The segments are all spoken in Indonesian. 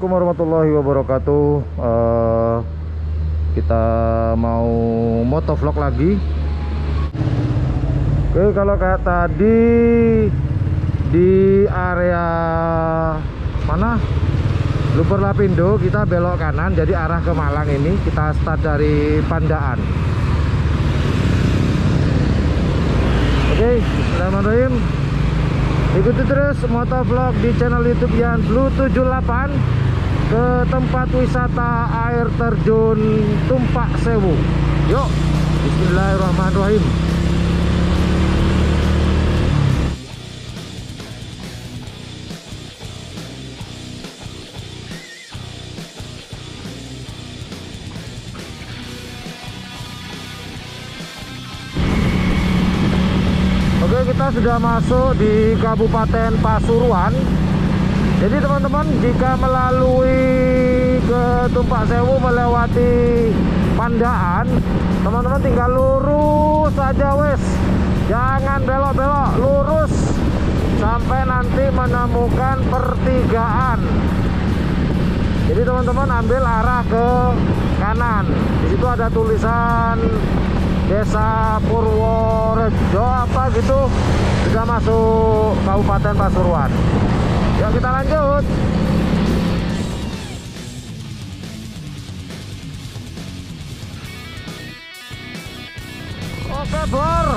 Assalamualaikum warahmatullahi wabarakatuh. Kita mau motovlog lagi. Oke, kalau kayak tadi di area mana? Lumpur Lapindo, kita belok kanan, jadi arah ke Malang ini. Kita start dari Pandaan. Oke, bismillahirrahmanirrahim. Ikuti terus motovlog di channel YouTube Yan Blue 78 ke tempat wisata air terjun Tumpak Sewu. Yuk, bismillahirrahmanirrahim. Oke, kita sudah masuk di Kabupaten Pasuruan. Jadi teman-teman, jika melalui ke Tumpak Sewu melewati Pandaan, teman-teman tinggal lurus saja wes. Jangan belok-belok, lurus sampai nanti menemukan pertigaan. Jadi teman-teman ambil arah ke kanan. Di situ ada tulisan Desa Purworejo apa gitu, sudah masuk Kabupaten Pasuruan. Yuk kita lanjut. Oke Bor,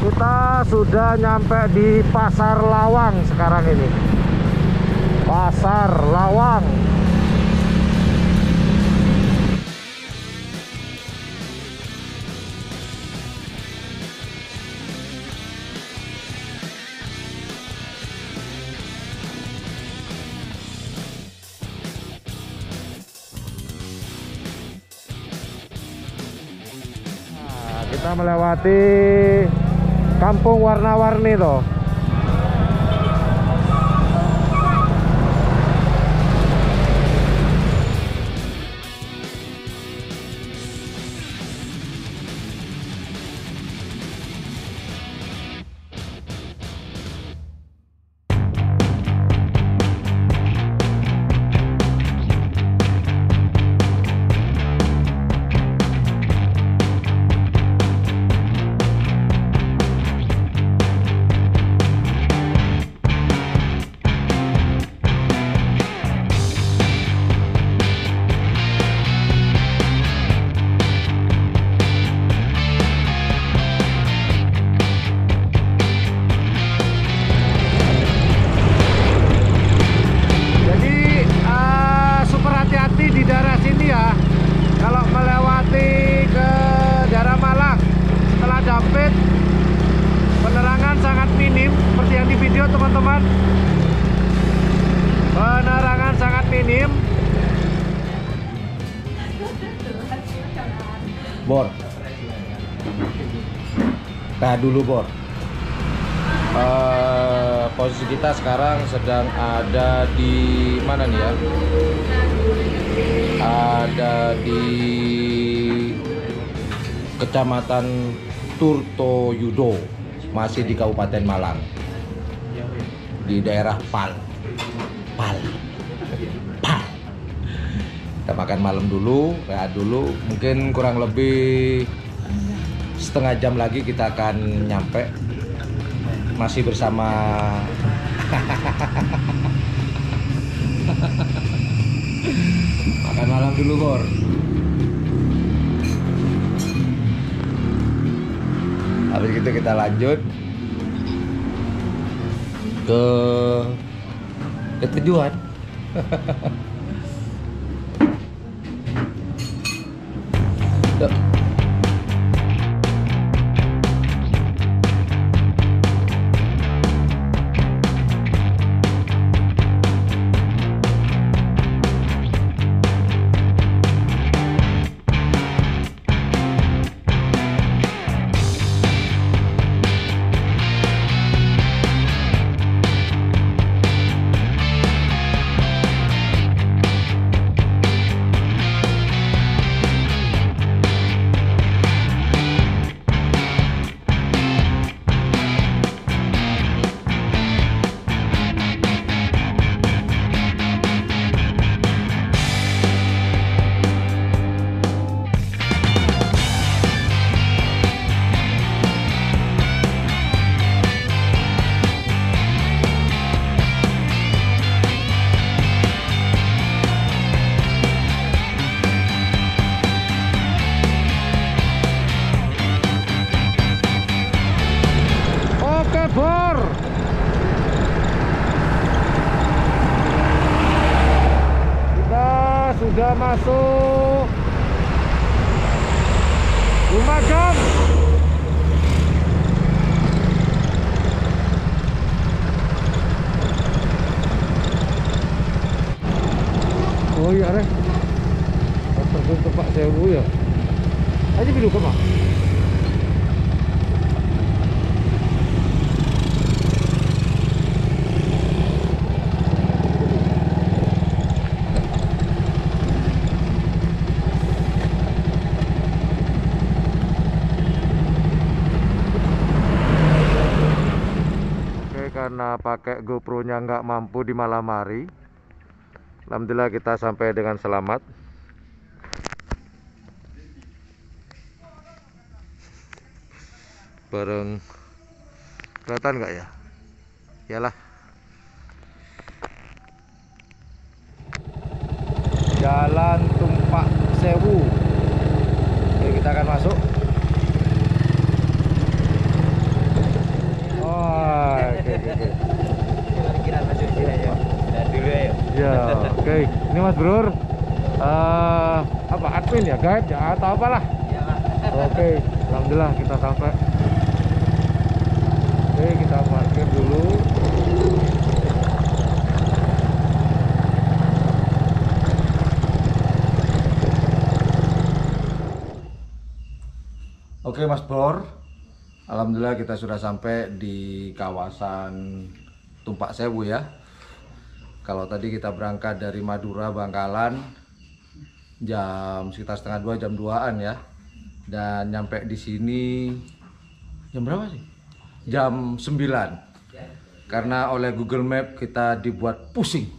kita sudah nyampe di Pasar Lawang sekarang ini. Pasar Lawang. Kita melewati kampung warna-warni loh. Teman-teman, penerangan sangat minim. Bor, tahan dulu Bor. Posisi kita sekarang sedang ada di mana nih ya? Ada di Kecamatan Turtoyudo, masih di Kabupaten Malang, di daerah Pal. Kita makan malam dulu, rehat dulu. Mungkin kurang lebih setengah jam lagi kita akan nyampe. Masih bersama makan malam dulu Bor. Habis itu kita lanjut ke tujuan. Yuk. masuk Lumajang. Oh iya reh, terjun Tumpak Sewu ya. Aja bilu ke mak. Karena pakai GoPro-nya nggak mampu di malam hari, alhamdulillah kita sampai dengan selamat. Bareng, kelihatan nggak ya? Iyalah. Jalan Tumpak Sewu. Oke, kita akan masuk. Oke. Ini Mas Brur, apa admin ya, guide ya atau apalah? Ya, oke, alhamdulillah kita sampai. Oke, kita parkir dulu. Oke Mas Brur, alhamdulillah kita sudah sampai di kawasan Tumpak Sewu ya. Kalau tadi kita berangkat dari Madura Bangkalan jam sekitar setengah 2, jam 2-an ya. Dan nyampe di sini jam berapa sih? Jam 9. Karena oleh Google Map kita dibuat pusing.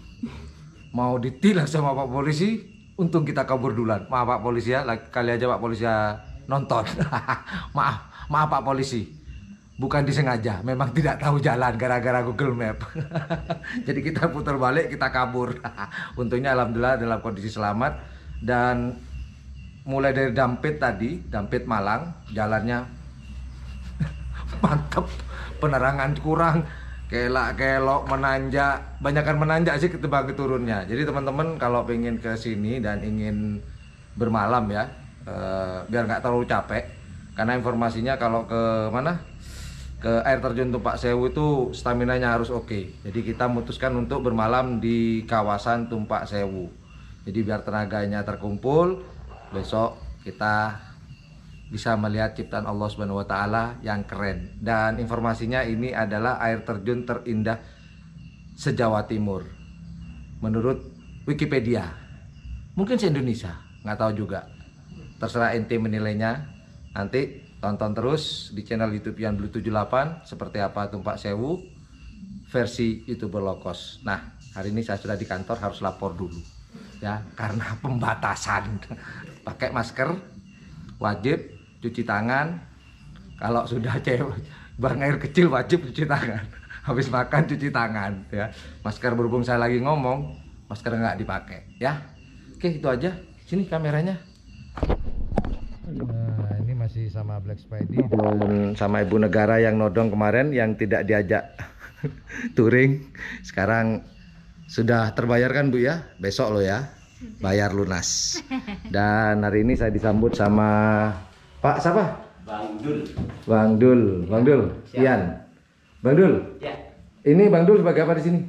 Mau ditilang sama Pak Polisi, untung kita kabur duluan. Maaf Pak Polisi ya, kali aja Pak Polisi ya nonton. maaf Pak Polisi. Bukan disengaja, memang tidak tahu jalan gara-gara Google Map. Jadi kita putar balik, kita kabur. Untungnya alhamdulillah dalam kondisi selamat. Dan mulai dari Dampit tadi, Dampit Malang, jalannya mantap. Penerangan kurang, kelak-kelok, menanjak. Banyakan menanjak sih ketimbang turunnya. Jadi teman-teman kalau pengen ke sini dan ingin bermalam ya, biar nggak terlalu capek. Karena informasinya kalau ke mana? Ke air terjun Tumpak Sewu itu staminanya harus oke. Jadi kita memutuskan untuk bermalam di kawasan Tumpak Sewu. Jadi biar tenaganya terkumpul, besok kita bisa melihat ciptaan Allah Subhanahu wa taala yang keren. Dan informasinya ini adalah air terjun terindah se-Jawa Timur menurut Wikipedia. Mungkin se-Indonesia, nggak tahu juga. Terserah ente menilainya. Nanti tonton terus di channel YouTube Yan Blue 78 seperti apa Tumpak Sewu versi YouTuber low cost. Nah, hari ini saya sudah di kantor, harus lapor dulu ya karena pembatasan. Pakai masker, wajib cuci tangan. Kalau sudah buang air kecil wajib cuci tangan. Habis makan cuci tangan ya. Masker berhubung saya lagi ngomong, masker nggak dipakai ya. Oke, itu aja. Sini kameranya. Nah, ini masih sama Black Spidey dan sama Ibu Negara yang nodong kemarin yang tidak diajak touring. Sekarang sudah terbayarkan Bu ya, besok lo ya, bayar lunas. Dan hari ini saya disambut sama Pak siapa? Bang Dul. Bang Dul, Bang Dul, Ian. Bang Dul. Ya. Ini Bang Dul sebagai apa di sini?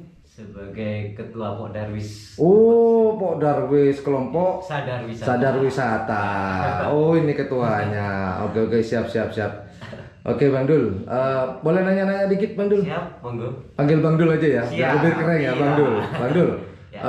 Sebagai ketua Pok Darwis. Oh, Pok Darwis kelompok Sadar Wisata. Sadar Wisata. Oh, ini ketuanya. Oke, siap. Oke, Bang Dul. Boleh nanya-nanya dikit, Bang Dul? Siap, monggo. Panggil Bang Dul aja ya. Biar lebih keren ya, Bang Dul. Bang Dul. Ya.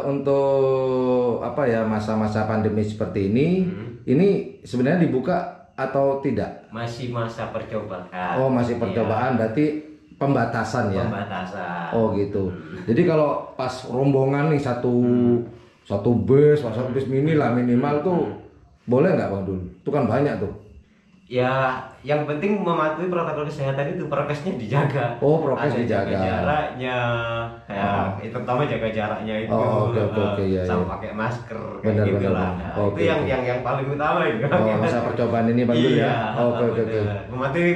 Untuk apa ya masa-masa pandemi seperti ini sebenarnya dibuka atau tidak? Masih masa percobaan. Oh, masih percobaan. Berarti pembatasan ya. Pembatasan. Oh gitu. Jadi kalau pas rombongan nih satu bus mini lah minimal tuh boleh nggak Bang Dul? Itu kan banyak tuh. Ya, yang penting mematuhi protokol kesehatan itu, prokesnya dijaga. Oh, prokes dijaga. Jaga jaraknya. Ya, terutama jaga jaraknya itu. Oke, ya, sama ya. pakai masker Benar, kayak gitu benar, lah. benar. Nah, Oke, itu yang paling utama itu. Oh, masa percobaan ini Bang Dul ya. Oke. Mematuhi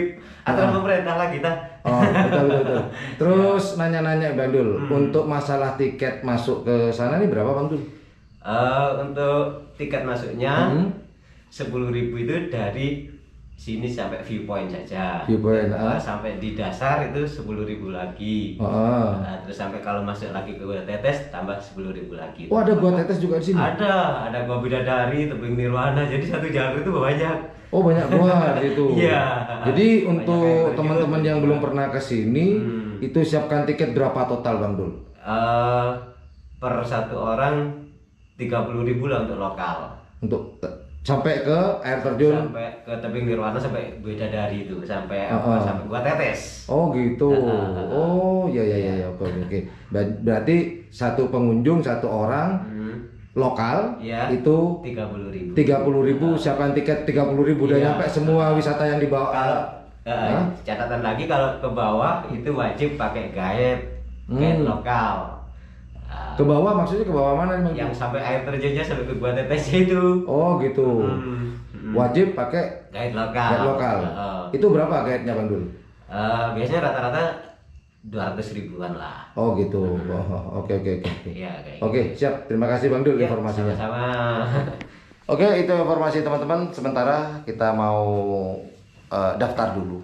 aturan pemerintah lah kita. Oh, betul. Terus nanya-nanya Bang Dul, untuk masalah tiket masuk ke sana nih berapa Bang Dul? Untuk tiket masuknya Hmm. 10.000 itu dari sini sampai viewpoint saja. Viewpoint, Sampai di dasar itu 10.000 lagi. Terus sampai kalau masuk lagi ke Gua Tetes tambah 10.000 lagi. Oh, ada gua tetes juga di sini. Ada Gua Bidadari, Tebing Nirwana. Jadi satu jalur itu banyak. Oh, banyak gua itu. Iya. Jadi Banyak untuk yang teman-teman terjun yang juga. belum pernah ke sini, itu siapkan tiket berapa total Bang Dul? Per satu orang 30.000 lah untuk lokal. Untuk sampai ke air terjun. Sampai ke Tebing Nirwana, sampai Bidadari itu, sampai sampai Gua Tetes. Oh gitu. Oh ya oke. Berarti satu pengunjung satu orang lokal Ya, itu 30.000. 30.000, siapkan tiket 30.000 udah Iya. nyampe semua wisata yang dibawa. Kalau catatan lagi, kalau ke bawah itu wajib pakai guide lokal. Ke bawah maksudnya ke bawah mana nih? Yang sampai air terjunnya sampai ke Gua Tetes itu. Oh gitu. Wajib pakai Guide lokal. guide lokal. Itu berapa guide-nya Bang Dul? Biasanya rata-rata 200.000-an lah. Oh gitu. Oh, oke. Iya, kayak Oke, siap. Terima kasih Bang Dul gitu. informasinya. Sama-sama. Oke, itu informasi teman-teman. Sementara kita mau daftar dulu.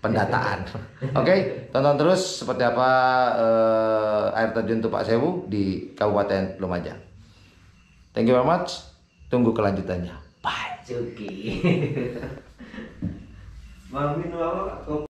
Pendataan. Oke, tonton terus seperti apa air terjun Tupak Sewu di Kabupaten Lumajang. Thank you very much. Tunggu kelanjutannya. Pak Cuki. Mau minum apa?